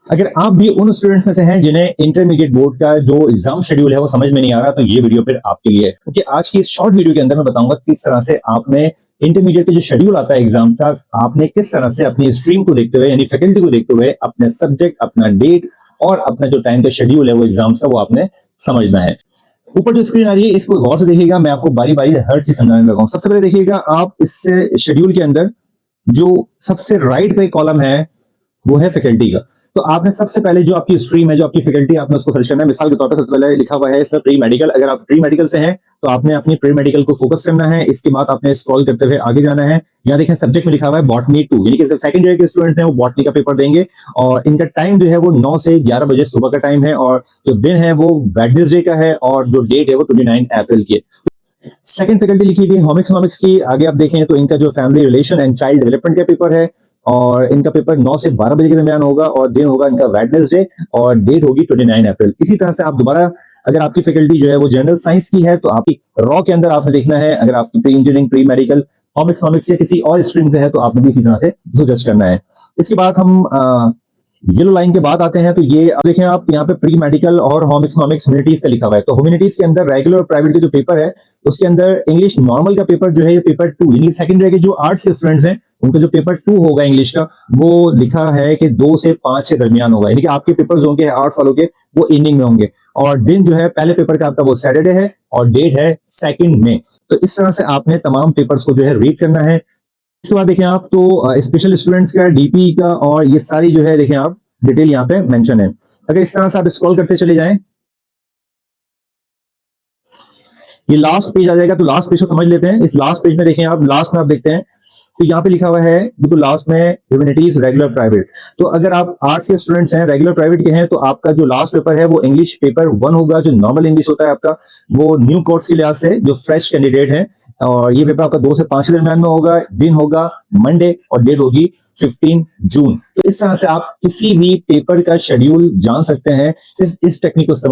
अगर आप भी उन स्टूडेंट में से हैं जिन्हें इंटरमीडिएट बोर्ड का जो एग्जाम शेड्यूल है वो समझ में नहीं आ रहा, तो ये वीडियो फिर आपके लिए है, क्योंकि आज की इस शॉर्ट वीडियो के अंदर मैं बताऊंगा किस तरह से आपने इंटरमीडिएट का जो शेड्यूल आता है एग्जाम का, आपने किस तरह से अपनी स्ट्रीम को देखते हुए यानी फैकल्टी को देखते हुए अपने सब्जेक्ट, अपना डेट और अपना जो टाइम का शेड्यूल है वो एग्जाम का, वो आपने समझना है। ऊपर जो स्क्रीन आ रही है इसको गौर से देखिएगा, मैं आपको बारी बारी हर चीज समझाने लगा हूं। सबसे पहले देखिएगा आप इस शेड्यूल के अंदर जो सबसे राइट पे कॉलम है वो है फैकल्टी का। तो आपने सबसे पहले जो आपकी स्ट्रीम है, जो आपकी फैकल्टी, आपने उसको सर्च करना है। मिसाल के तौर पर सबसे पहले लिखा हुआ है इसमें प्री मेडिकल। अगर आप प्री मेडिकल से हैं तो आपने अपनी प्री मेडिकल को फोकस करना है। इसके बाद आपने स्क्रॉल करते हुए आगे जाना है। यहाँ देखें सब्जेक्ट में लिखा हुआ है बॉटनी 2, यानी कि सेकंड ईयर के स्टूडेंट हैं वो बॉटनी का पेपर देंगे और इनका टाइम जो है वो 9 से 11 बजे सुबह का टाइम है और जो दिन है वो वेडनेसडे का है और जो डेट है वो 29 अप्रैल की है। सेकंड फैकल्टी लिखी हुई है होम इकोनॉमिक्स की। आगे आप देखें तो इनका जो family relation and child development का पेपर है और इनका पेपर 9 से 12 बजे के दरमियान होगा और दिन होगा इनका वेडनेसडे और डेट होगी 29 अप्रैल। इसी तरह से आप दोबारा, अगर आपकी फैकल्टी जो है वो जनरल साइंस की है तो आपकी रॉ के अंदर आपने देखना है। अगर आपकी pre engineering, pre medical, home economics या किसी और स्ट्रीम से है तो आपने भी इसी तरह से जज करना है। इसके बाद हम येलो लाइन के बाद आते हैं तो ये अब देखें आप यहाँ पे प्री मेडिकल और होम इकोनॉमिक्स ह्यूमैनिटीज का लिखा हुआ है। तो ह्यूमैनिटीज के अंदर रेगुलर और प्राइवेट के जो पेपर है उसके अंदर इंग्लिश नॉर्मल का पेपर जो है ये पेपर 2, यानी सेकंड ईयर के जो आर्ट्स के स्टूडेंट्स हैं उनका जो पेपर 2 होगा इंग्लिश का, वो लिखा है कि 2 से 5 के दरमियान होगा। यानी कि आपके पेपर्स होंगे आर्ट्स वालों के वो इवनिंग में होंगे और दिन जो है पहले पेपर का आपका वो सैटरडे है और डेट है 2 मई। तो इस तरह से आपने तमाम पेपर्स को जो है रीड करना है। इसके बाद देखें आप तो स्पेशल स्टूडेंट्स का, डीपी का और ये सारी जो है देखें आप डिटेल यहाँ पे मेंशन है। अगर इस तरह से आप स्क्रॉल करते चले जाएं, ये लास्ट पेज आ जाएगा। तो लास्ट पेज को समझ लेते हैं। इस लास्ट पेज में देखें आप, लास्ट में आप देखते हैं तो यहाँ पे लिखा हुआ है तो लास्ट में ह्यूमैनिटीज रेगुलर प्राइवेट। तो अगर आप आर्ट्स के स्टूडेंट्स हैं, रेगुलर प्राइवेट के हैं, तो आपका जो लास्ट पेपर है वो इंग्लिश पेपर 1 होगा। जो नॉर्मल इंग्लिश होता है आपका वो न्यू कोर्स के लिहाज से जो फ्रेश कैंडिडेट है और ये पेपर आपका 2 से 5 के दरमियान में होगा। दिन होगा मंडे और डेट होगी 15 जून। तो इस तरह से आप किसी भी पेपर का शेड्यूल जान सकते हैं सिर्फ इस टेक्निक को इस्तेमाल